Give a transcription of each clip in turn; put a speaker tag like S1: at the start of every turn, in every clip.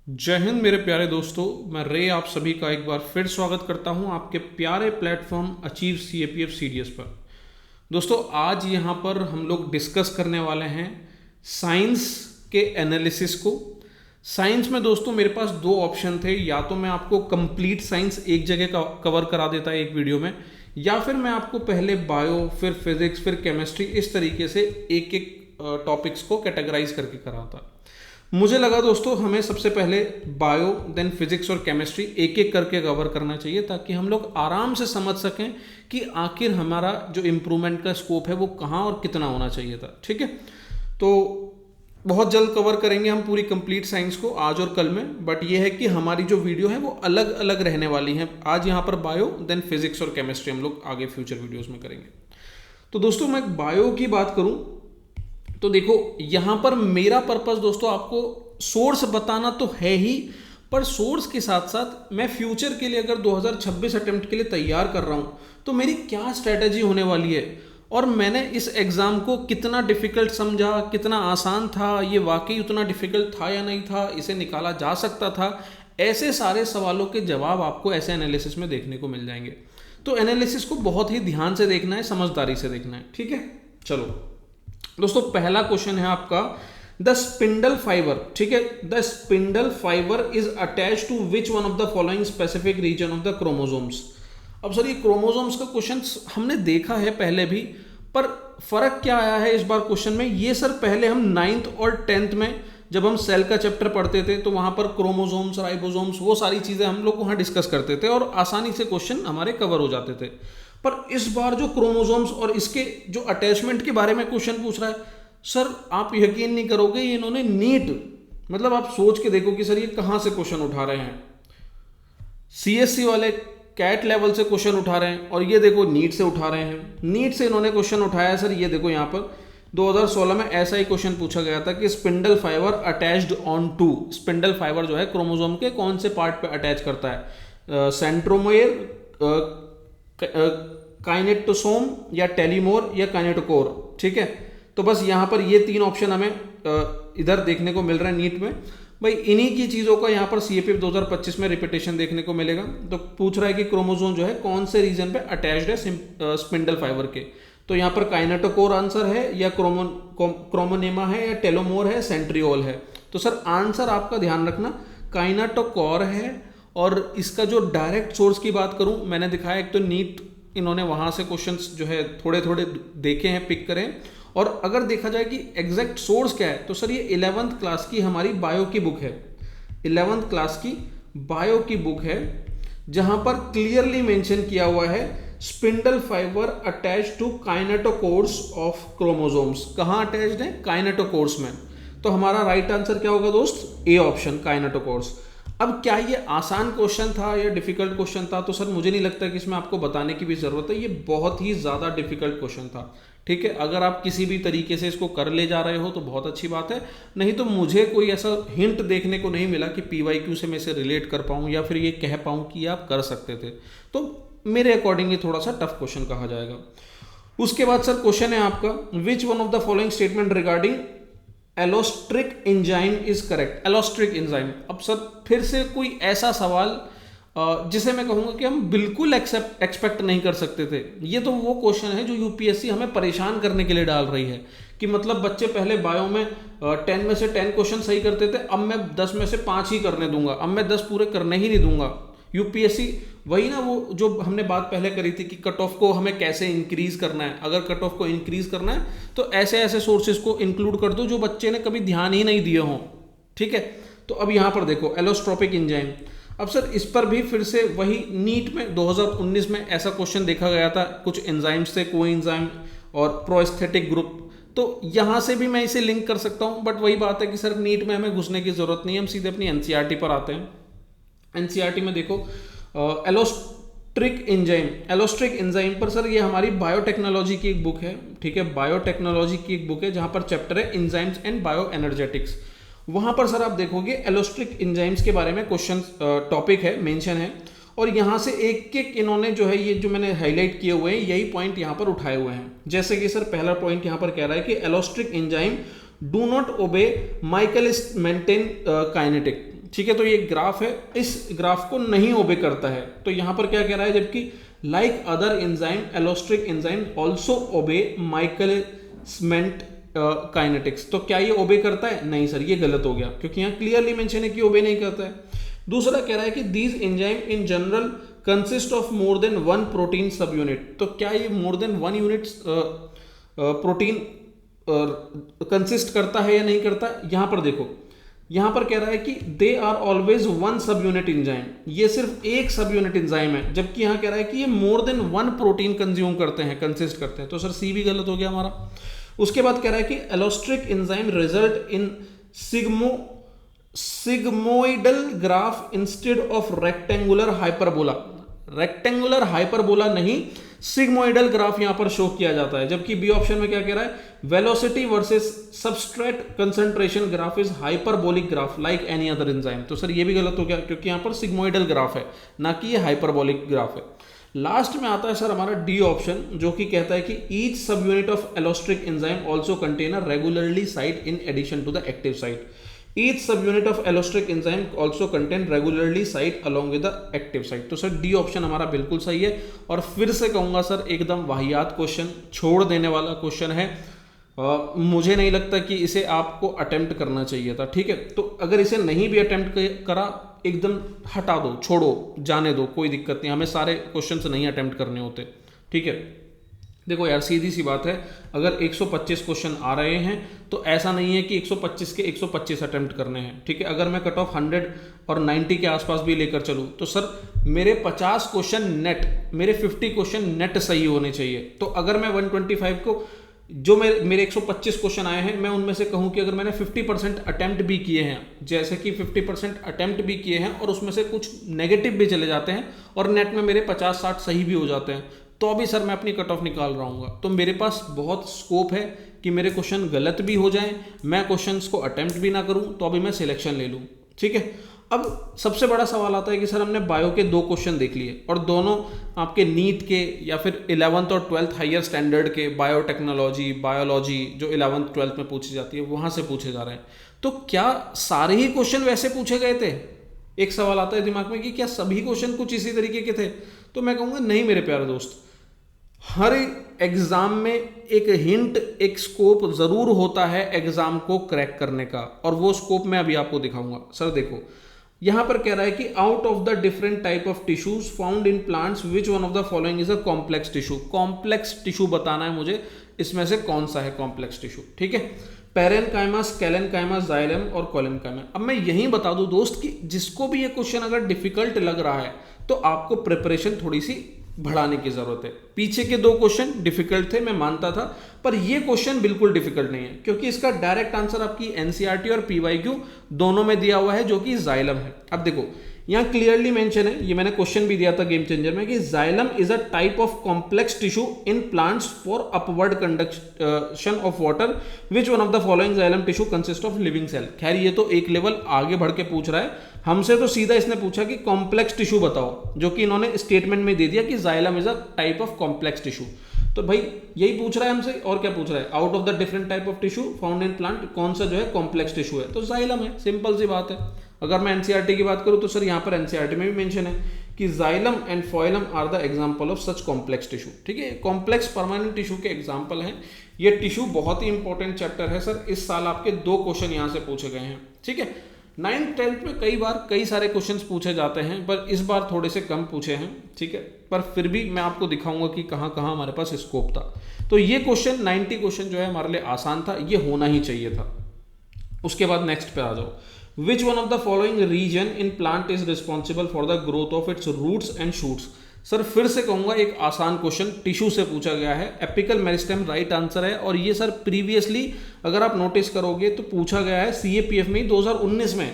S1: जय हिंद मेरे प्यारे दोस्तों। मैं रे आप सभी का एक बार फिर स्वागत करता हूं आपके प्यारे प्लेटफॉर्म अचीव सीएपीएफ सीडीएस पर। दोस्तों आज यहां पर हम लोग डिस्कस करने वाले हैं साइंस के एनालिसिस को। साइंस में दोस्तों मेरे पास दो ऑप्शन थे, या तो मैं आपको कंप्लीट साइंस एक जगह कवर करा देता एक वीडियो में, या फिर मैं आपको पहले बायो फिर फिजिक्स फिर केमिस्ट्री इस तरीके से एक एक टॉपिक्स को कैटेगराइज करके कराता। मुझे लगा दोस्तों हमें सबसे पहले बायो देन फिजिक्स और केमिस्ट्री एक एक करके कवर करना चाहिए, ताकि हम लोग आराम से समझ सकें कि आखिर हमारा जो इम्प्रूवमेंट का स्कोप है वो कहाँ और कितना होना चाहिए था। ठीक है, तो बहुत जल्द कवर करेंगे हम पूरी कंप्लीट साइंस को आज और कल में, बट ये है कि हमारी जो वीडियो है वो अलग अलग रहने वाली है। आज यहाँ पर बायो देन फिजिक्स और केमिस्ट्री हम लोग आगे फ्यूचर वीडियोज़ में करेंगे। तो दोस्तों मैं बायो की बात करूँ तो देखो यहां पर मेरा पर्पस दोस्तों आपको सोर्स बताना तो है ही, पर सोर्स के साथ साथ मैं फ्यूचर के लिए अगर 2026 अटेम्प्ट के लिए तैयार कर रहा हूं तो मेरी क्या स्ट्रैटेजी होने वाली है, और मैंने इस एग्जाम को कितना डिफिकल्ट समझा, कितना आसान था, ये वाकई उतना डिफिकल्ट था या नहीं था, इसे निकाला जा सकता था, ऐसे सारे सवालों के जवाब आपको ऐसे एनालिसिस में देखने को मिल जाएंगे। तो एनालिसिस को बहुत ही ध्यान से देखना है, समझदारी से देखना है। ठीक है, चलो दोस्तों पहला क्वेश्चन है आपका, द स्पिंडल फाइबर। ठीक है, the spindle fibre is attach to which one of the following specific region of the chromosomes. अब सर ये क्रोमोसोम्स का क्वेश्चन हमने देखा है पहले भी, पर फर्क क्या आया है इस बार क्वेश्चन में। ये सर पहले हम 9th और 10th में जब हम सेल का चैप्टर पढ़ते थे तो वहां पर क्रोमोसोम्स राइबोसोम्स वो सारी चीजें हम लोग वहां डिस्कस करते थे और आसानी से क्वेश्चन हमारे कवर हो जाते थे। पर इस बार जो क्रोमोसोम्स और इसके जो अटैचमेंट के बारे में क्वेश्चन पूछ रहा है, सर आप यकीन नहीं करोगे, इन्होंने नीट मतलब आप सोच के देखो कि सर ये कहां से क्वेश्चन उठा रहे हैं। सीएससी वाले कैट लेवल से क्वेश्चन उठा रहे हैं, और ये देखो नीट से उठा रहे हैं। नीट से इन्होंने क्वेश्चन उठाया है सर, ये देखो यहाँ पर 2016 में ऐसा ही क्वेश्चन पूछा गया था कि spindle fibre attached on to, spindle fibre जो है क्रोमोसोम के कौन से पार्ट पे अटैच करता है, सेंट्रोमेयर, काइनेटोसोम या टेलीमोर या काइनेटोकोर। ठीक है, तो बस यहाँ पर ये तीन ऑप्शन हमें इधर देखने को मिल रहा है नीट में। भाई इन्हीं की चीज़ों का यहाँ पर सीएपीएफ 2025 में रिपीटेशन देखने को मिलेगा। तो पूछ रहा है कि क्रोमोसोम जो है कौन से रीजन पे अटैच्ड है स्पिंडल फाइबर के, तो यहाँ पर काइनेटोकोर आंसर है, या क्रोमोनेमा है, या टेलोमोर है, सेंट्रियोल है। तो सर आंसर आपका ध्यान रखना काइनेटोकोर है। और इसका जो डायरेक्ट सोर्स की बात करूं, मैंने दिखाया एक तो नीट इन्होंने वहां से क्वेश्चंस जो है थोड़े थोड़े देखे हैं, पिक करें। और अगर देखा जाए कि एग्जैक्ट सोर्स क्या है, तो सर ये 11th क्लास की हमारी बायो की बुक है, 11th क्लास की बायो की बुक है, जहां पर क्लियरली मेंशन किया हुआ है spindle fibre attach to kinetochores of chromosomes. कहां अटैच्ड है? काइनेटोकोर्स में। तो हमारा राइट आंसर क्या होगा दोस्त? A option, kinetochores. अब क्या ये आसान क्वेश्चन था या डिफिकल्ट क्वेश्चन था, तो सर मुझे नहीं लगता कि इसमें आपको बताने की भी जरूरत है, ये बहुत ही ज्यादा डिफिकल्ट क्वेश्चन था। ठीक है, अगर आप किसी भी तरीके से इसको कर ले जा रहे हो तो बहुत अच्छी बात है, नहीं तो मुझे कोई ऐसा हिंट देखने को नहीं मिला कि पीवाईक्यू से मैं इसे रिलेट कर पाऊँ या फिर ये कह पाऊँ कि आप कर सकते थे। तो मेरे अकॉर्डिंग ये थोड़ा सा टफ क्वेश्चन कहा जाएगा। उसके बाद सर क्वेश्चन है आपका, which one of the following statement regarding allosteric enzyme is correct. Allosteric enzyme, अब सर फिर से कोई ऐसा सवाल जिसे मैं कहूंगा कि हम बिल्कुल एक्सपेक्ट नहीं कर सकते थे। ये तो वो क्वेश्चन है जो यूपीएससी हमें परेशान करने के लिए डाल रही है, कि मतलब बच्चे पहले बायो में 10 में से 10 क्वेश्चन सही करते थे, अब मैं 10 में से 5 ही करने दूंगा, अब मैं 10 पूरे करने ही नहीं दूंगा। यूपीएससी वही ना, वो जो हमने बात पहले करी थी कि कट ऑफ को हमें कैसे इंक्रीज करना है। अगर कट ऑफ को इंक्रीज करना है तो ऐसे ऐसे सोर्सेज को इंक्लूड कर दो जो बच्चे ने कभी ध्यान ही नहीं दिए हों। ठीक है, तो अब यहां पर देखो एलोस्ट्रोपिक एंजाइम। अब सर इस पर भी फिर से वही नीट में 2019 में ऐसा क्वेश्चन देखा गया था, कुछ एंजाइम्स थे, कोएंजाइम और प्रोस्थेटिक ग्रुप। तो यहां से भी मैं इसे लिंक कर सकता हूं, बट वही बात है कि सर नीट में हमें घुसने की जरूरत नहीं है, हम सीधे अपनी एनसीईआरटी पर आते हैं। एनसीईआरटी में देखो एलोस्ट्रिक एंजाइम, एलोस्ट्रिक एंजाइम पर सर ये हमारी बायोटेक्नोलॉजी की एक बुक है। ठीक है, बायोटेक्नोलॉजी की एक बुक है जहां पर चैप्टर है एंजाइम्स एंड बायो एनर्जेटिक्स। वहां पर सर आप देखोगे एलोस्ट्रिक एंजाइम्स के बारे में क्वेश्चन टॉपिक है, मेंशन है, और यहां से एक एक इन्होंने जो है ये जो मैंने हाईलाइट किए हुए हैं यही पॉइंट यहां पर उठाए हुए हैं। जैसे कि सर पहला पॉइंट यहां पर कह रहा है कि allosteric enzyme do not obey Michaelis Menten kinetic. ठीक है। तो ये ग्राफ है, इस ग्राफ को नहीं ओबे करता है। तो यहां पर क्या कह रहा है, जबकि like other enzyme allosteric enzyme also obey Michaelis Menten kinetics. तो क्या ये ओबे करता है? नहीं सर, ये गलत हो गया, क्योंकि यहाँ क्लियरली मेंशन है कि ओबे नहीं करता है। दूसरा कह रहा है कि these enzyme in general consist of more than one protein सब यूनिट। तो क्या ये more than one unit protein consist करता है या नहीं करता? यहां पर देखो, यहां पर कह रहा है कि they are always one sub unit enzyme, ये सिर्फ एक सब यूनिट एंजाइम है, जबकि यहां कह रहा है कि ये more than one protein consume करते हैं, कंसिस्ट करते हैं। तो सर सी भी गलत हो गया हमारा। उसके बाद कह रहा है कि allosteric enzyme result in sigmoidal graph instead of rectangular hyperbola. Rectangular hyperbola नहीं, सिग्मोइडल ग्राफ यहां पर शो किया जाता है। जबकि बी ऑप्शन में क्या कह रहा है, velocity versus substrate concentration graph is hyperbolic graph like any other enzyme. तो सर ये भी गलत हो गया, क्योंकि यहां पर सिग्मोइडल ग्राफ है, ना कि ये हाइपरबोलिक ग्राफ है। लास्ट में आता है सर हमारा डी ऑप्शन, जो कि कहता है कि each subunit of allosteric enzyme also contain a regulatory site in addition to the active site. Each subunit of allostric enzyme also contain regularly site along with the active site। तो sir D option हमारा बिल्कुल सही है। और फिर से कहूंगा sir, एकदम वाहियात क्वेश्चन, छोड़ देने वाला क्वेश्चन है। मुझे नहीं लगता कि इसे आपको अटेम्प्ट करना चाहिए था, ठीक है। तो अगर इसे नहीं भी अटेम्प्ट करा, एकदम हटा दो, छोड़ो, जाने दो, कोई दिक्कत नहीं, हमें सारे क्वेश्चन नहीं अटेम्प्ट करने होते, ठीक है। देखो यार, सीधी सी बात है, अगर 125 क्वेश्चन आ रहे हैं तो ऐसा नहीं है कि 125 के 125 अटेम्प्ट करने हैं, ठीक है। अगर मैं कट ऑफ 100 और 90 के आसपास भी लेकर चलूँ तो सर मेरे 50 क्वेश्चन नेट, मेरे 50 क्वेश्चन नेट सही होने चाहिए। तो अगर मैं 125 को, जो मेरे 125 क्वेश्चन आए हैं, मैं उनमें से कहूँ कि अगर मैंने 50% अटेम्प्ट भी किए हैं, जैसे कि 50% अटेम्प्ट भी किए हैं और उसमें से कुछ नेगेटिव भी चले जाते हैं और नेट में मेरे 50-60 सही भी हो जाते हैं, तो अभी सर मैं अपनी कट ऑफ निकाल रहा हूँ। तो मेरे पास बहुत स्कोप है कि मेरे क्वेश्चन गलत भी हो जाएं, मैं क्वेश्चंस को अटेम्प्ट भी ना करूँ, तो अभी मैं सिलेक्शन ले लूँ, ठीक है। अब सबसे बड़ा सवाल आता है कि सर हमने बायो के 2 क्वेश्चन देख लिए और दोनों आपके नीट के या फिर 11th और 12th हायर स्टैंडर्ड के बायोटेक्नोलॉजी, बायोलॉजी जो 11th 12th में पूछी जाती है, वहाँ से पूछे जा रहे हैं। तो क्या सारे ही क्वेश्चन वैसे पूछे गए थे? एक सवाल आता है दिमाग में कि क्या सभी क्वेश्चन कुछ इसी तरीके के थे? तो मैं कहूँगा नहीं मेरे प्यारे दोस्त, हर एग्जाम में एक हिंट, एक स्कोप जरूर होता है एग्जाम को क्रैक करने का, और वो स्कोप मैं अभी आपको दिखाऊंगा। सर देखो, यहां पर कह रहा है कि out of the different type of tissues found in plants which one of the following is a complex tissue. Complex tissue बताना है मुझे, इसमें से कौन सा है कॉम्प्लेक्स टिश्यू, ठीक है। पेरेनकाइमा, स्केलेनकाइमा, जाइलम और कोलेनकाइमा। अब मैं यही बता दूं दोस्त कि जिसको भी ये क्वेश्चन अगर डिफिकल्ट लग रहा है तो आपको प्रिपरेशन थोड़ी सी बढ़ाने की जरूरत है। पीछे के 2 क्वेश्चन डिफिकल्ट थे, मैं मानता था, पर ये क्वेश्चन बिल्कुल डिफिकल्ट नहीं है, क्योंकि इसका डायरेक्ट आंसर आपकी एनसीईआरटी और पीवाईक्यू दोनों में दिया हुआ है, जो कि जाइलम है। अब देखो, यहां क्लियरली मेंशन है, ये मैंने क्वेश्चन भी दिया था गेम चेंजर में, कि xylem is a type of complex tissue in plants for upward conduction of water which one of the following xylem tissue consist of living cell. खैर ये तो एक लेवल आगे बढ़ के पूछ रहा है हमसे, तो सीधा इसने पूछा कि कॉम्प्लेक्स टिश्यू बताओ, जो कि इन्होंने स्टेटमेंट में दे दिया कि xylem is a type of complex tissue. तो भाई यही पूछ रहा है हमसे, और क्या पूछ रहा है? Out of the different type of tissue found in plant कौन सा जो है कॉम्प्लेक्स टिश्यू है? तो जाइलम है, सिंपल सी बात है। अगर मैं एनसीईआरटी की बात करूं तो सर यहाँ पर एनसीईआरटी में भी मेंशन है कि xylem and phloem are the example of such complex tissue, ठीक है। कॉम्प्लेक्स परमानेंट टिश्यू के एग्जांपल हैं ये। टिश्यू बहुत ही इंपॉर्टेंट चैप्टर है सर, इस साल आपके 2 क्वेश्चन यहाँ से पूछे गए हैं, ठीक है। 9th 10th में कई बार कई सारे क्वेश्चंस पूछे जाते हैं, पर इस बार थोड़े से कम पूछे हैं, ठीक है। पर फिर भी मैं आपको दिखाऊंगा कि कहाँ कहाँ हमारे पास स्कोप था। तो ये क्वेश्चन 90 क्वेश्चन जो है हमारे लिए आसान था, ये होना ही चाहिए था। उसके बाद नेक्स्ट पे आ जाओ। Which one of the following region in plant is responsible for the growth of its roots and shoots? Sir फिर से कहूंगा, एक आसान क्वेश्चन टिश्यू से पूछा गया है। एपिकल मेरिस्टेम राइट आंसर है, और ये सर प्रीवियसली अगर आप नोटिस करोगे तो पूछा गया है सीएपीएफ में 2019 में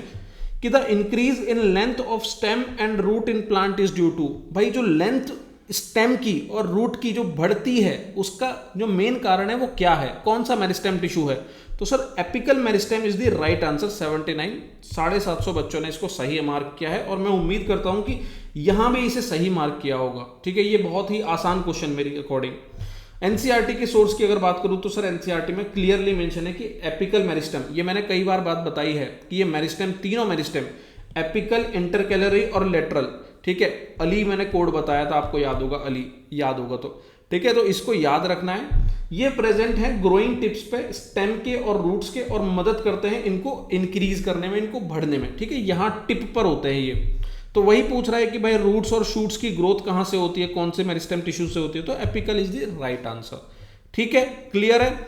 S1: कि the increase in length of stem and root in plant is due to. भाई जो लेंथ स्टेम की और रूट की जो बढ़ती है, उसका जो मेन कारण है वो क्या है? कौन सा मेरिस्टेम टिश्यू है? तो sir apical meristem is the right answer. 79 750 बच्चों ने इसको सही मार्क किया है, और मैं उम्मीद करता हूं कि यहां भी इसे सही मार्क किया होगा, ठीक है। ये बहुत ही आसान क्वेश्चन मेरी अकॉर्डिंग। एनसीईआरटी के सोर्स की अगर बात करूं तो सर एनसीईआरटी में क्लियरली मेंशन है कि एपिकल मेरिस्टेम, ये मैंने कई बार बात बताई है कि ये मेरिस्टेम, तीनों मेरिस्टेम एपिकल, इंटरकैलरी और लेटरल, ठीक है। अली मैंने कोड बताया था, आपको याद होगा, अली याद होगा तो ठीक है, तो इसको याद रखना है। ये प्रेजेंट है ग्रोइंग टिप्स पे, स्टेम के और रूट्स के, और मदद करते हैं इनको इंक्रीज करने में, इनको बढ़ने में, ठीक है। यहां टिप पर होते हैं ये, तो वही पूछ रहा है कि भाई रूट्स और शूट्स की ग्रोथ कहां से होती है, कौन से मेरिस्टेम टिश्यू से होती है, तो apical is the right answer, ठीक है। क्लियर है,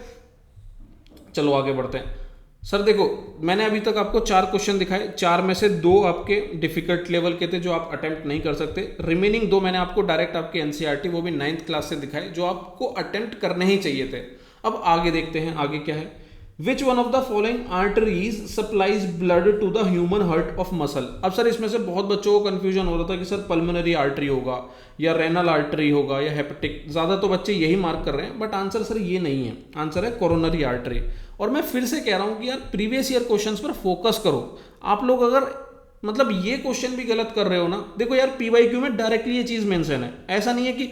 S1: चलो आगे बढ़ते हैं। सर देखो, मैंने अभी तक आपको 4 क्वेश्चन दिखाए, 4 में से 2 आपके डिफिकल्ट लेवल के थे जो आप अटेम्प्ट नहीं कर सकते, रिमेनिंग 2 मैंने आपको डायरेक्ट आपके एनसीईआरटी वो भी 9th क्लास से दिखाए जो आपको अटेम्प्ट करने ही चाहिए थे। अब आगे देखते हैं, आगे क्या है। Which one of the following arteries supplies blood to the human heart of muscle. अब सर इसमें से बहुत बच्चों को कंफ्यूजन हो रहा था कि सर पल्मोनरी आर्टरी होगा या रेनल आर्टरी होगा या हेपेटिक, ज्यादा तो बच्चे यही मार्क कर रहे हैं, बट आंसर सर ये नहीं है, आंसर है कोरोनरी आर्टरी। और मैं फिर से कह रहा हूं कि यार प्रीवियस ईयर क्वेश्चंस पर फोकस करो। आप लोग अगर मतलब ये क्वेश्चन भी गलत कर रहे हो ना, देखो यार पीवाईक्यू में डायरेक्टली ये चीज मेंशन है, ऐसा नहीं है कि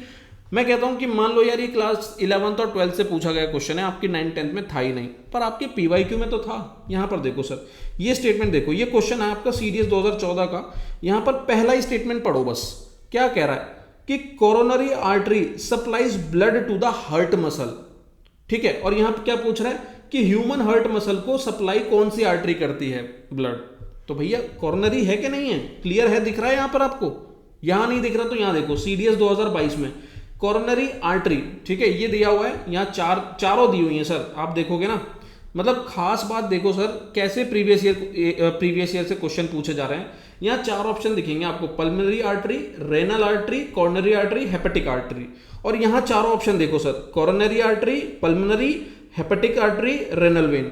S1: मैं कहता हूं कि मान लो यार ये क्लास 11th और 12th से पूछा गया क्वेश्चन है, आपकी 9th 10th में था ही नहीं, पर आपके पीवाईक्यू में तो था। यहां पर देखो सर, ये स्टेटमेंट देखो, ये क्वेश्चन है आपका सीडीएस 2014 का, यहां पर पहला ही स्टेटमेंट पढ़ो बस। क्या कह रहा है कि coronary artery supplies blood to the heart muscle, ठीक है। और यहां पर क्या पूछ रहा है कि ह्यूमन हार्ट मसल को सप्लाई कौन सी आर्टरी करती है ब्लड, तो भैया कोरोनरी है कि नहीं है, क्लियर है, दिख रहा है यहां पर आपको, यहां नहीं दिख रहा तो यहां देखो सीडीएस 2022 में कोरोनरी आर्टरी, ठीक है, ये दिया हुआ है, यहाँ चारों दी हुई है सर, आप देखोगे ना, मतलब खास बात देखो सर कैसे प्रीवियस ईयर से क्वेश्चन पूछे जा रहे हैं। यहाँ 4 ऑप्शन दिखेंगे आपको, pulmonary artery, renal artery, coronary artery, hepatic artery, और यहाँ चारों ऑप्शन देखो sir, coronary artery, pulmonary, hepatic artery, renal vein,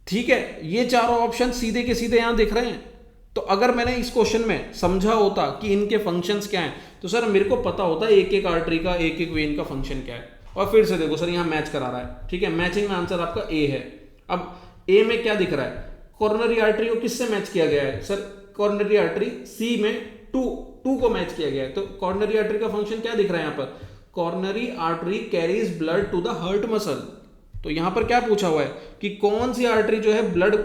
S1: ठीक है। ये चारों ऑप्शन सीधे के सीधे यहां दिख रहे हैं। तो अगर मैंने इस क्वेश्चन में समझा होता कि इनके फंक्शंस क्या हैं, तो सर मेरे को पता होता एक एक आर्टरी का, एक एक वेन का फंक्शन क्या है। और फिर से देखो सर, यहां मैच करा रहा है, ठीक है, मैचिंग में आंसर आपका ए है। अब ए में क्या दिख रहा है, कोरोनरी आर्टरी को किससे मैच किया गया है सर, कोरोनरी आर्टरी सी में टू को मैच किया गया है, तो कोरोनरी आर्टरी का फंक्शन क्या दिख रहा है यहाँ पर, coronary artery carries blood to the heart muscle. तो यहां पर क्या पूछा हुआ है कि कौन सी आर्टरी जो है ब्लड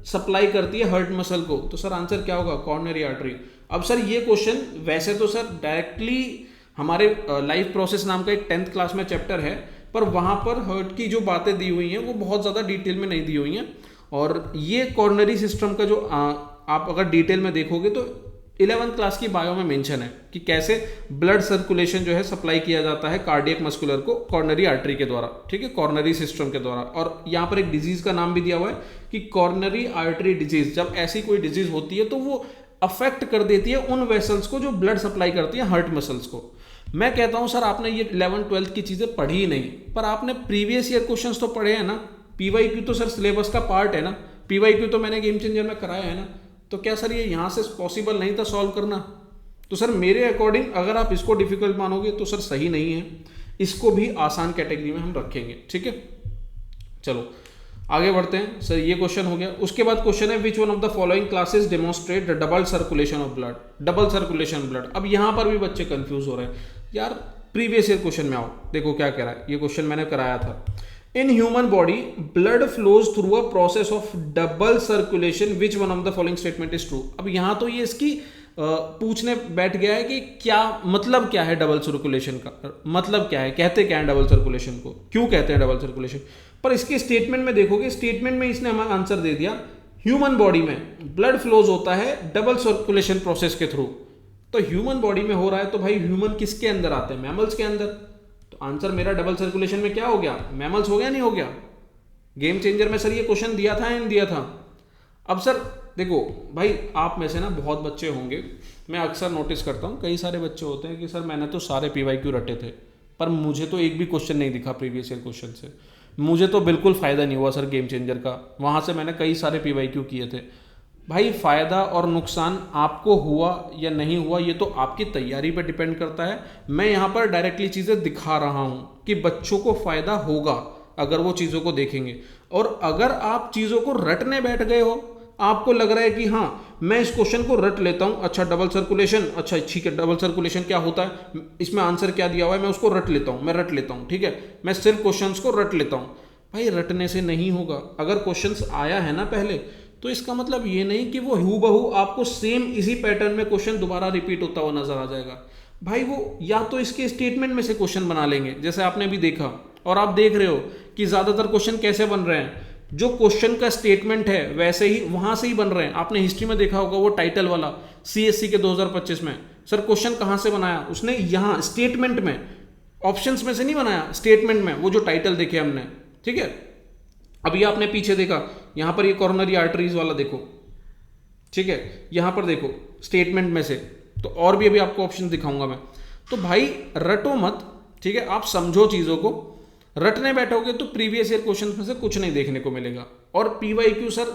S1: सप्लाई करती है हार्ट मसल को, तो सर आंसर क्या होगा, कोरोनरी आर्टरी। अब सर ये क्वेश्चन वैसे तो सर डायरेक्टली हमारे लाइफ प्रोसेस नाम का एक 10th क्लास में चैप्टर है, पर वहां पर हार्ट की जो बातें दी हुई हैं वो बहुत ज्यादा डिटेल में नहीं दी हुई हैं। और ये कोरोनरी सिस्टम का जो आप अगर डिटेल में देखोगे तो 11th क्लास की बायो में मेंशन है कि कैसे ब्लड सर्कुलेशन जो है सप्लाई किया जाता है कार्डियक मस्कुलर को कोरोनरी आर्टरी के द्वारा, ठीक है, कोरोनरी सिस्टम के द्वारा। और यहाँ पर एक डिजीज का नाम भी दिया हुआ है कि कोरोनरी आर्टरी डिजीज, जब ऐसी कोई डिजीज होती है तो वो अफेक्ट कर देती है उन वेसल्स को जो ब्लड सप्लाई करती है हार्ट मसल्स को। मैं कहता हूं सर आपने ये 11th 12th की चीजें पढ़ी ही नहीं, पर आपने प्रीवियस ईयर क्वेश्चंस तो पढ़े हैं ना, पीवाईक्यू तो सर सिलेबस का पार्ट है ना, पीवाईक्यू तो मैंने गेम चेंजर में कराया है ना, तो क्या सर ये यहां से पॉसिबल नहीं था सॉल्व करना। तो सर मेरे अकॉर्डिंग अगर आप इसको डिफिकल्ट मानोगे तो सर सही नहीं है, इसको भी आसान कैटेगरी में हम रखेंगे, ठीक है। चलो आगे बढ़ते हैं सर, ये क्वेश्चन हो गया। उसके बाद क्वेश्चन है which one of the following classes demonstrate the double circulation of blood, double circulation blood. अब यहां पर भी बच्चे कंफ्यूज हो रहे हैं, यार प्रीवियस ईयर क्वेश्चन में आओ, देखो क्या कह रहा है, ये क्वेश्चन मैंने कराया था। In human body blood flows through a process of double circulation which one of the following statement is true. अब यहां तो ये इसकी पूछने बैठ गया है कि क्या मतलब, क्या है डबल सर्कुलेशन का मतलब क्या है, कहते क्या है डबल सर्कुलेशन को, क्यों कहते हैं डबल सर्कुलेशन। पर इसके स्टेटमेंट में देखोगे, स्टेटमेंट में इसने हमारा आंसर दे दिया ह्यूमन बॉडी में ब्लड फ्लोज होता है डबल सर्कुलेशन प्रोसेस के थ्रू। तो ह्यूमन बॉडी में हो रहा है तो भाई ह्यूमन किसके अंदर आते हैं, मैमल्स के अंदर। तो आंसर मेरा डबल सर्कुलेशन में क्या हो गया, मैमल्स हो गया, नहीं हो गया। गेम चेंजर में सर ये क्वेश्चन दिया था या नहीं दिया था। अब सर देखो भाई, आप में से ना बहुत बच्चे होंगे, मैं अक्सर नोटिस करता हूँ कई सारे बच्चे होते हैं कि सर मैंने तो सारे पीवाईक्यू रटे थे, पर मुझे तो एक भी क्वेश्चन नहीं दिखा प्रीवियस ईयर क्वेश्चन से, मुझे तो बिल्कुल फायदा नहीं हुआ सर गेम चेंजर का, वहां से मैंने कई सारे पीवाईक्यू किए थे। भाई फायदा और नुकसान आपको हुआ या नहीं हुआ ये तो आपकी तैयारी पर डिपेंड करता है। मैं यहाँ पर डायरेक्टली चीजें दिखा रहा हूँ कि बच्चों को फायदा होगा अगर वो चीजों को देखेंगे। और अगर आप चीजों को रटने बैठ गए हो, आपको लग रहा है कि हाँ मैं इस क्वेश्चन को रट लेता हूं, अच्छा डबल सर्कुलेशन, अच्छा ठीक है डबल सर्कुलेशन क्या होता है, इसमें आंसर क्या दिया हुआ है, मैं उसको रट लेता हूं, मैं रट लेता हूं, ठीक है, मैं सिर्फ क्वेश्चंस को रट लेता हूं। भाई रटने से नहीं होगा। अगर क्वेश्चंस आया है ना पहले, तो इसका मतलब ये नहीं कि वो हूबहू आपको सेम इसी पैटर्न में क्वेश्चन दोबारा रिपीट होता हुआ नजर आ जाएगा। भाई वो या तो इसके स्टेटमेंट में से क्वेश्चन बना लेंगे, जैसे आपने भी देखा और आप देख रहे हो कि ज्यादातर क्वेश्चन कैसे बन रहे हैं, जो क्वेश्चन का स्टेटमेंट है वैसे ही वहां से ही बन रहे हैं। आपने हिस्ट्री में देखा होगा वो टाइटल वाला सीएससी के 2025 में, सर क्वेश्चन कहां से बनाया उसने, यहां स्टेटमेंट में, ऑप्शंस में से नहीं बनाया, स्टेटमेंट में, वो जो टाइटल देखे हमने, ठीक है। अब ये आपने पीछे देखा, यहां पर ये कॉर्नरी आर्टरीज वाला देखो, ठीक है, यहां पर देखो स्टेटमेंट में से, तो और भी अभी आपको ऑप्शन दिखाऊंगा मैं। तो भाई रटो मत, ठीक है, आप समझो चीजों को। रटने बैठोगे तो प्रीवियस ईयर क्वेश्चंस में से कुछ नहीं देखने को मिलेगा। और पीवाईक्यू सर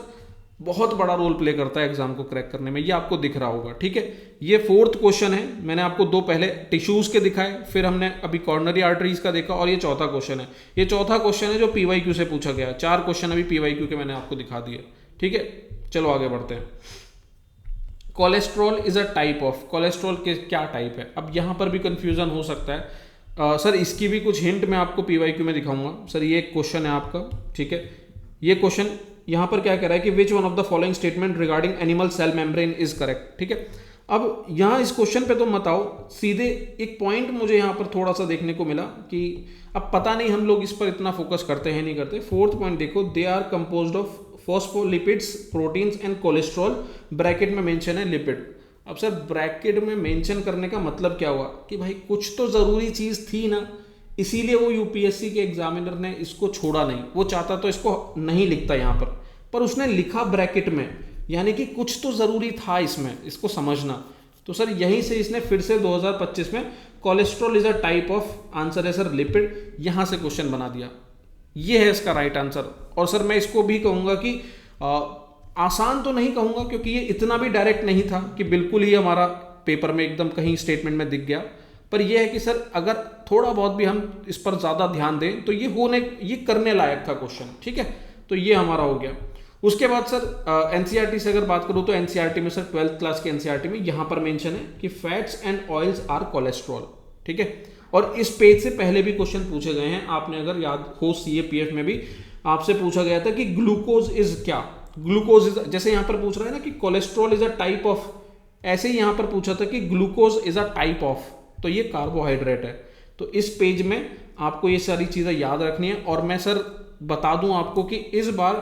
S1: बहुत बड़ा रोल प्ले करता है एग्जाम को क्रैक करने में, ये आपको दिख रहा होगा, ठीक है। ये 4th क्वेश्चन है, मैंने आपको 2 पहले टिश्यूज के दिखाए, फिर हमने अभी कॉर्नरी आर्टरीज का देखा, और ये 4था क्वेश्चन है। ये 4था क्वेश्चन है जो पीवाईक्यू से पूछा गया है। 4 क्वेश्चन अभी पीवाईक्यू के मैंने आपको दिखा दिए, ठीक है। चलो आगे बढ़ते हैं। Cholesterol is a type of, cholesterol के क्या टाइप है, अब यहां पर भी कंफ्यूजन हो सकता है। सर इसकी भी कुछ हिंट मैं आपको पीवाईक्यू में दिखाऊंगा। सर ये एक क्वेश्चन है आपका, ठीक है। ये क्वेश्चन यहां पर क्या कह रहा है कि which one of the following statement regarding animal cell membrane is correct, ठीक है। अब यहां इस क्वेश्चन पे तो मत आओ, सीधे एक पॉइंट मुझे यहां पर थोड़ा सा देखने को मिला कि अब पता नहीं हम लोग इस पर इतना फोकस करते हैं नहीं करते। 4th पॉइंट देखो, they are composed of phospholipids, proteins and cholesterol, bracket में मेंशन है लिपिड। अब सर ब्रैकेट में मेंशन करने का मतलब क्या हुआ कि भाई कुछ तो जरूरी चीज थी ना, इसीलिए वो यूपीएससी के एग्जामिनर ने इसको छोड़ा नहीं। वो चाहता तो इसको नहीं लिखता यहां पर उसने लिखा ब्रैकेट में, यानी कि कुछ तो जरूरी था इसमें, इसको समझना। तो सर यहीं से इसने फिर से 2025 में cholesterol is a type of, answer है सर लिपिड, यहां से क्वेश्चन बना दिया। ये है इसका राइट आंसर। और सर मैं इसको भी कहूंगा कि आसान तो नहीं कहूंगा, क्योंकि ये इतना भी डायरेक्ट नहीं था कि बिल्कुल ही हमारा पेपर में एकदम कहीं स्टेटमेंट में दिख गया, पर यह है कि सर अगर थोड़ा बहुत भी हम इस पर ज्यादा ध्यान दें तो ये करने लायक था क्वेश्चन, ठीक है। तो ये हमारा हो गया। उसके बाद सर एनसीईआरटी से अगर बात करूं तो एनसीईआरटी में सर 12th क्लास के एनसीईआरटी में यहां पर मेंशन है कि fats and oils are cholesterol, ठीक है। और इस पेज से पहले भी क्वेश्चन पूछे गए हैं, आपने अगर याद हो सीएपीएफ में भी आपसे पूछा गया था कि ग्लूकोज इज क्या, ग्लूकोज इज, जैसे यहां पर पूछ रहा है ना कि cholesterol is a type of, ऐसे ही यहां पर पूछा था कि glucose is a type of, तो ये कार्बोहाइड्रेट है। तो इस पेज में आपको ये सारी चीजें याद रखनी है। और मैं सर बता दूं आपको कि इस बार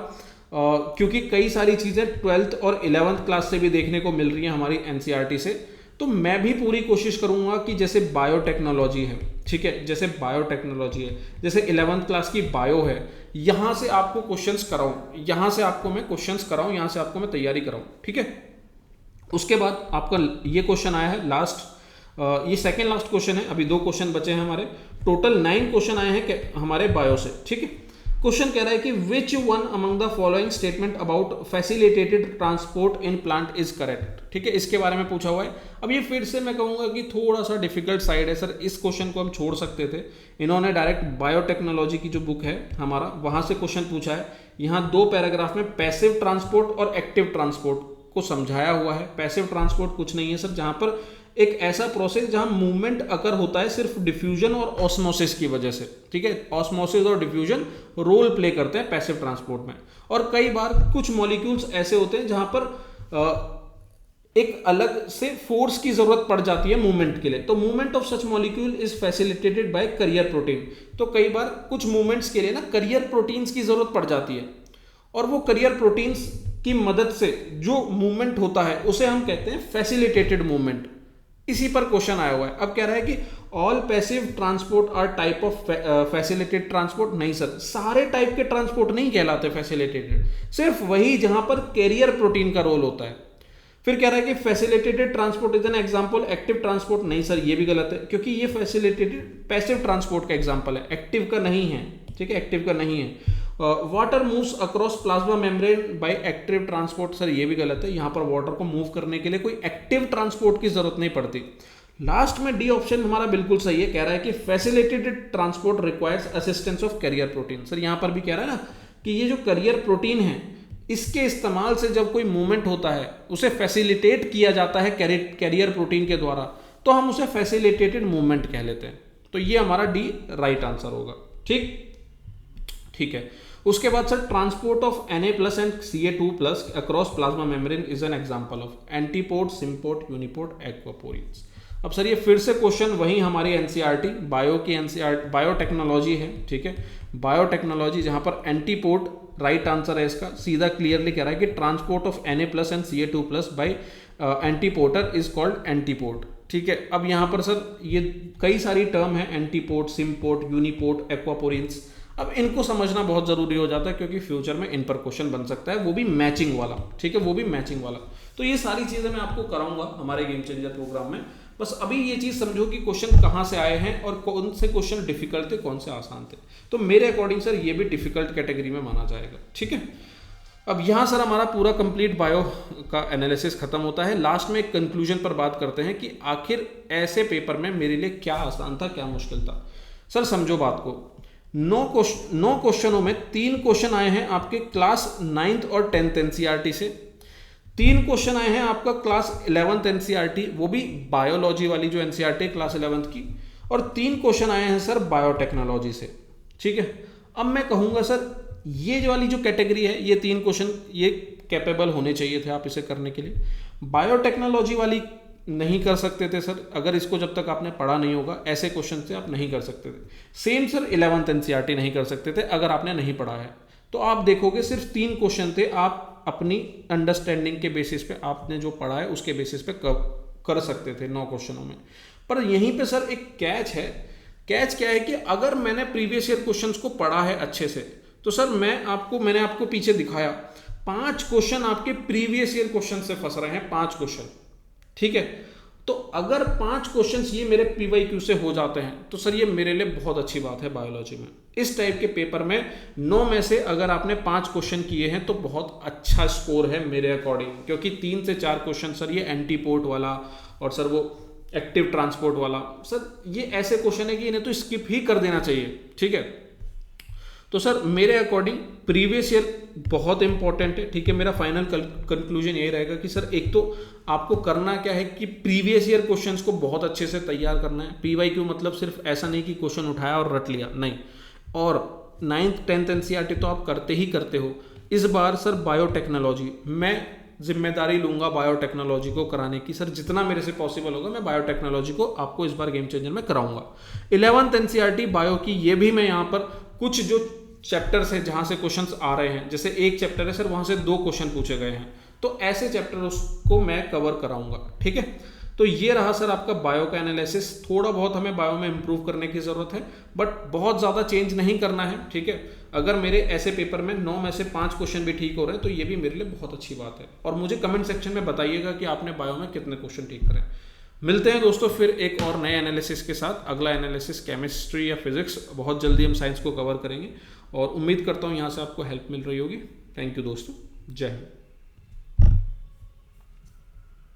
S1: क्योंकि कई सारी चीजें 12th और 11th क्लास से भी देखने को मिल रही है हमारी एनसीईआरटी से, तो मैं भी पूरी कोशिश करूंगा कि जैसे बायोटेक्नोलॉजी है, ठीक है, जैसे बायोटेक्नोलॉजी है, जैसे 11th क्लास की बायो है, यहां से आपको क्वेश्चंस कराऊं, यहां से आपको मैं क्वेश्चंस कराऊं, यहां से आपको मैं तैयारी कराऊं, ठीक है। उसके बाद आपका ये क्वेश्चन आया है लास्ट, ये सेकेंड लास्ट क्वेश्चन है, अभी 2 क्वेश्चन बचे हैं हमारे, टोटल 9 क्वेश्चन आए हैं हमारे बायो से, ठीक है। क्वेश्चन कह रहा है कि which one among the following statement about facilitated transport in plant is correct, ठीक है, इसके बारे में पूछा हुआ है। अब ये फिर से मैं कहूंगा कि थोड़ा सा डिफिकल्ट साइड है सर, इस क्वेश्चन को हम छोड़ सकते थे। इन्होंने डायरेक्ट बायोटेक्नोलॉजी की जो बुक है हमारा, वहां से क्वेश्चन पूछा है। यहाँ 2 पैराग्राफ में पैसिव ट्रांसपोर्ट और एक्टिव ट्रांसपोर्ट को समझाया हुआ है। पैसिव ट्रांसपोर्ट कुछ नहीं है सर, जहां पर एक ऐसा प्रोसेस जहां मूवमेंट अकर होता है सिर्फ डिफ्यूजन और ऑस्मोसिस की वजह से, ठीक है। ऑस्मोसिस और डिफ्यूजन रोल प्ले करते हैं पैसिव ट्रांसपोर्ट में। और कई बार कुछ मॉलिक्यूल्स ऐसे होते हैं जहां पर एक अलग से फोर्स की जरूरत पड़ जाती है मूवमेंट के लिए, तो movement of such molecule is facilitated bye career protein. तो कई बार कुछ मूवमेंट्स के लिए ना करियर प्रोटीन्स की जरूरत पड़ जाती है, और वो करियर प्रोटीन्स की मदद से जो मूवमेंट होता है उसे हम कहते हैं फैसिलिटेटेड मूवमेंट। इसी पर क्वेश्चन आया हुआ है। अब कह रहा है कि all passive transport are type of facilitated transport. नहीं सर, सारे टाइप के ट्रांसपोर्ट नहीं कहलाते फैसिलिटेटेड, सिर्फ वही जहां पर कैरियर प्रोटीन का रोल होता है। फिर कह रहा है कि facilitated transport is an example, active transport. नहीं सर, ये भी गलत है, क्योंकि ये फैसिलिटेटेड पैसिव ट्रांसपोर्ट का एग्जांपल है, एक्टिव का नहीं है, ठीक है, एक्टिव का नहीं है। Water moves across plasma membrane by active transport. Sir ये भी गलत है, यहां पर वाटर को मूव करने के लिए कोई एक्टिव ट्रांसपोर्ट की जरूरत नहीं पड़ती। लास्ट में डी ऑप्शन हमारा बिल्कुल सही है, कह रहा है कि facilitated transport requires assistance of carrier protein. Sir यहां पर भी कह रहा है ना कि ये जो कैरियर प्रोटीन है, इसके इस्तेमाल से जब कोई मूवमेंट होता है उसे फैसिलिटेट किया जाता है कैरियर प्रोटीन के द्वारा, तो हम उसे फैसिलिटेटेड मूवमेंट कह लेते हैं। तो ये हमारा डी राइट आंसर होगा, ठीक है। उसके बाद sir transport of Na+ and Ca2+ across plasma membrane is an example of antiport, symport, uniport, aquaporins. अब सर ये फिर से क्वेश्चन वही हमारी एनसीईआरटी बायो की एनसीईआरटी बायोटेक्नोलॉजी है, ठीक है, बायोटेक्नोलॉजी, जहां पर एंटीपोर्ट राइट आंसर है इसका, सीधा क्लियरली कह रहा है कि transport of Na+ and Ca2+ by antiporter is called antiport, ठीक है। अब यहाँ पर सर ये कई सारी टर्म है, एंटीपोर्ट, सिम्पोर्ट, यूनिपोर्ट, एक्वापोरियंस। अब इनको समझना बहुत जरूरी हो जाता है क्योंकि फ्यूचर में इन पर क्वेश्चन बन सकता है, वो भी मैचिंग वाला, ठीक है, वो भी मैचिंग वाला। तो ये सारी चीजें मैं आपको कराऊंगा हमारे गेम चेंजर प्रोग्राम में। बस अभी ये चीज समझो कि क्वेश्चन कहाँ से आए हैं और कौन से क्वेश्चन डिफिकल्ट थे, कौन से आसान थे। तो मेरे अकॉर्डिंग सर ये भी डिफिकल्ट कैटेगरी में माना जाएगा, ठीक है। अब यहाँ सर हमारा पूरा कंप्लीट बायो का एनालिसिस खत्म होता है। लास्ट में एक कंक्लूजन पर बात करते हैं कि आखिर ऐसे पेपर में मेरे लिए क्या आसान था, क्या मुश्किल था। सर समझो बात को, 9 क्वेश्चनों में 3 क्वेश्चन आए हैं आपके क्लास 9th और 10th एनसीईआरटी से, 3 क्वेश्चन आए हैं आपका क्लास 11th एनसीईआरटी, वो भी बायोलॉजी वाली जो एनसीईआरटी क्लास 11th की, और 3 क्वेश्चन आए हैं सर बायोटेक्नोलॉजी से, ठीक है। अब मैं कहूँगा सर ये जो वाली जो कैटेगरी है, ये 3 क्वेश्चन ये कैपेबल होने चाहिए थे आप इसे करने के लिए। बायोटेक्नोलॉजी वाली नहीं कर सकते थे सर, अगर इसको जब तक आपने पढ़ा नहीं होगा ऐसे क्वेश्चन से आप नहीं कर सकते थे। सेम सर 11th एनसीईआरटी नहीं कर सकते थे अगर आपने नहीं पढ़ा है। तो आप देखोगे सिर्फ 3 क्वेश्चन थे, आप अपनी अंडरस्टैंडिंग के बेसिस पे, आपने जो पढ़ा है उसके बेसिस पे कर सकते थे 9 क्वेश्चनों में। पर यहीं पे सर एक कैच है। कैच क्या है कि अगर मैंने प्रीवियस ईयर क्वेश्चंस को पढ़ा है अच्छे से, तो सर मैंने आपको पीछे दिखाया 5 क्वेश्चन आपके प्रीवियस ईयर क्वेश्चन से फंस रहे हैं, 5 क्वेश्चन, ठीक है। तो अगर 5 क्वेश्चंस ये मेरे PYQ से हो जाते हैं तो सर ये मेरे लिए बहुत अच्छी बात है बायोलॉजी में। इस टाइप के पेपर में 9 में से अगर आपने 5 क्वेश्चन किए हैं तो बहुत अच्छा स्कोर है मेरे अकॉर्डिंग, क्योंकि 3 से 4 क्वेश्चन सर ये एंटीपोर्ट वाला और सर वो एक्टिव ट्रांसपोर्ट वाला, सर ये ऐसे क्वेश्चन है कि इन्हें तो स्किप ही कर देना चाहिए, ठीक है। तो सर मेरे अकॉर्डिंग प्रीवियस ईयर बहुत इंपॉर्टेंट है, ठीक है। मेरा फाइनल कंक्लूजन यही रहेगा कि सर एक तो आपको करना क्या है कि प्रीवियस ईयर क्वेश्चंस को बहुत अच्छे से तैयार करना है। PYQ मतलब सिर्फ ऐसा नहीं कि क्वेश्चन उठाया और रट लिया, नहीं। और 9th 10th एनसीईआरटी तो आप करते ही करते हो। इस बार सर बायोटेक्नोलॉजी मैं जिम्मेदारी लूंगा बायोटेक्नोलॉजी को कराने की। सर जितना मेरे से पॉसिबल होगा मैं बायोटेक्नोलॉजी को आपको इस बार गेम चेंजर में कराऊंगा। 11th एनसीईआरटी बायो की ये भी मैं यहाँ पर कुछ जो चैप्टर्स हैं जहां से क्वेश्चंस आ रहे हैं, जैसे एक चैप्टर है सर वहां से 2 क्वेश्चन पूछे गए हैं, तो ऐसे चैप्टर उसको मैं कवर कराऊंगा, ठीक है। तो ये रहा सर आपका बायो का एनालिसिस। थोड़ा बहुत हमें बायो में इंप्रूव करने की जरूरत है, बट बहुत ज्यादा चेंज नहीं करना है, ठीक है। अगर मेरे ऐसे पेपर में 9 में से 5 क्वेश्चन भी ठीक हो रहे हैं तो ये भी मेरे लिए बहुत अच्छी बात है। और मुझे कमेंट सेक्शन में बताइएगा कि आपने बायो में कितने क्वेश्चन ठीक करे। मिलते हैं दोस्तों फिर एक और नए एनालिसिस के साथ। अगला एनालिसिस केमिस्ट्री या फिजिक्स, बहुत जल्दी हम साइंस को कवर करेंगे और उम्मीद करता हूँ यहाँ से आपको हेल्प मिल रही होगी। थैंक यू दोस्तों, जय हिंद।